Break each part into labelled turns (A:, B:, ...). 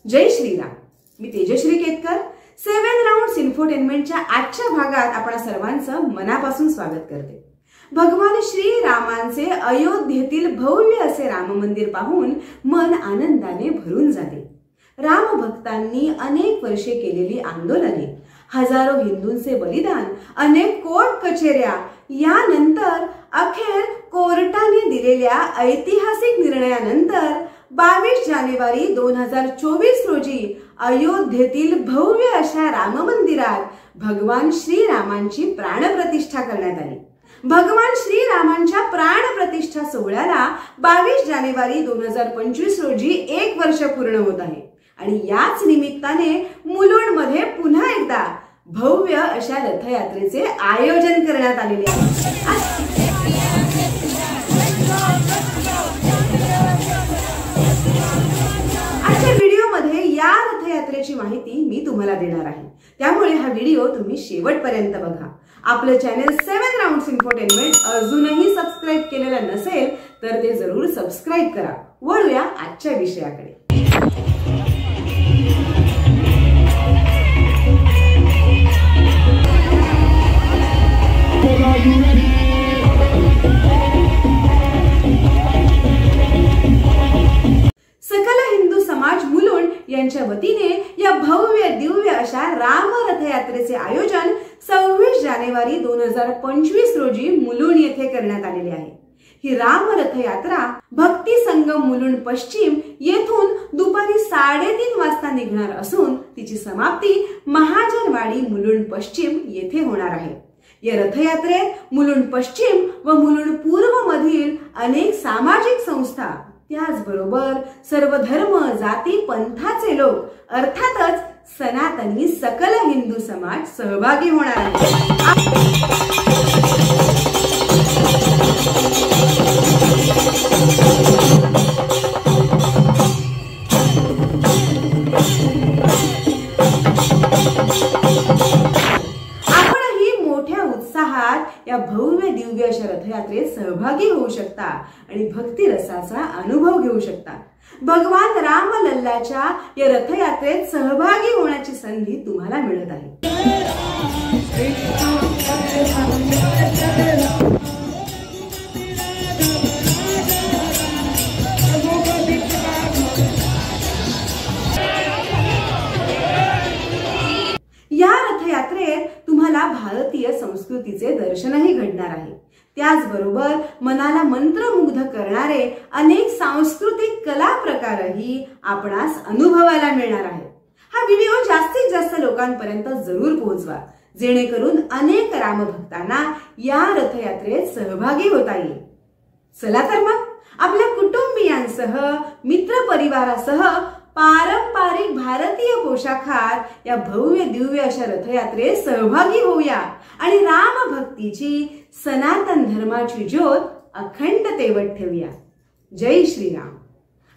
A: जय श्रीराम. मी Tejashri Ketkar. 7 rounds इन्फोटेनमेंटच्या आजच्या भागात आपण सर्वांचं मनापासून स्वागत करते. भगवान श्रीरामांचे अयोध्येतील भव्य असे राम मंदिर पाहून मन आनंदाने भरून जाते. राम भक्तांनी अनेक वर्षे केलेली आंदोलने, हजारो हिंदूंचे बलिदान, अनेक कोर्ट कचेऱ्या यानंतर अखेर कोर्टाने दिलेल्या ऐतिहासिक निर्णयानंतर 22 जानेवारी 2024 रोजी अयोध्येतील भव्य अशा राम मंदिरात भगवान श्रीरामांची प्राणप्रतिष्ठा करण्यात आली. भगवान श्रीरामांच्या प्राणप्रतिष्ठा सोहळ्याला 22 जानेवारी 2025 रोजी 1 वर्ष पूर्ण होत आहे आणि याच निमित्ताने मुलुंडमध्ये पुन्हा एकदा भव्य अशा रथयात्रेचे आयोजन करण्यात आलेले आहे. आजच्या व्हिडिओमध्ये या रथयात्रेची माहिती मी तुम्हाला देणार आहे, त्यामुळे हा व्हिडिओ तुम्ही शेवटपर्यंत बघा. आपलं चॅनल 7 राउंड्स इन्फोटेनमेंट अजूनही सबस्क्राइब केलेलं नसेल तर ते जरूर सबस्क्राइब करा. वळूया आजच्या विषयाकडे. सकल हिंदू समाज मुलुंड यांच्या वतीने या भव्य दिव्य अशा राम रथयात्रेचे आयोजन 26 जानेवारी 2025 रोजी मुलुंड येथे करण्यात आलेले आहे. ही राम रथयात्रा भक्ती संगम मुलुंड पश्चिम येथून दुपारी 3:30 वाजता निघणार असून तिची समाप्ती महाजनवाडी मुलुंड पश्चिम येथे होणार आहे. या रथयात्रेत मुलुंड पश्चिम व मुलुंड पूर्व मधील अनेक सामाजिक संस्था, त्याचबरोबर सर्व धर्म जाती पंथाचे लोक, अर्थातच सनातनी सकल हिंदू समाज सहभागी होणार आहे. या भव्य दिव्य अशा रथयात्रेत सहभागी होऊ शकता आणि भक्ती रसाचा अनुभव घेऊ शकता. भगवान राम लल्लाच्या या रथयात्रेत सहभागी होण्याची संधी तुम्हाला मिळत आहे. या रथयात्रेत तुम्हाला भारतीय संस्कृतीचे दर्शनही घडणार आहे. त्याचबरोबर मनाला मंत्रमुग्ध करणारे अनेक सांस्कृतिक कला प्रकारही आपणास अनुभवायला मिळणार आहेत. हा व्हिडिओ जास्तीत जास्त लोकांपर्यंत जरूर पोहोचवा, जेणेकरून अनेक रामभक्तांना या रथयात्रेत सहभागी होता येईल. चला तर मग आपल्या कुटुंबियांसह, मित्र परिवारासह पारंपरिक भारतीय पोशाखात या भव्य दिव्य अशा रथयात्रेत सहभागी होऊया आणि राम भक्तीची, सनातन धर्माची ज्योत अखंड तेवत ठेवूया. जय श्रीराम.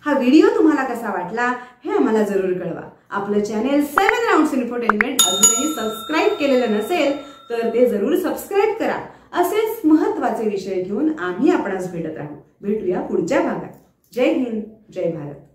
A: हा व्हिडिओ तुम्हाला कसा वाटला हे आम्हाला जरूर कळवा. आपलं चॅनल 7 राउंड्स इन्फोटेनमेंट अजूनही सबस्क्राइब केलेलं नसेल तर ते जरूर सबस्क्राइब करा. असेच महत्त्वाचे विषय घेऊन आम्ही आपणास भेटत राहू. भेटूया पुढच्या भागात. जय हिंद, जय भारत.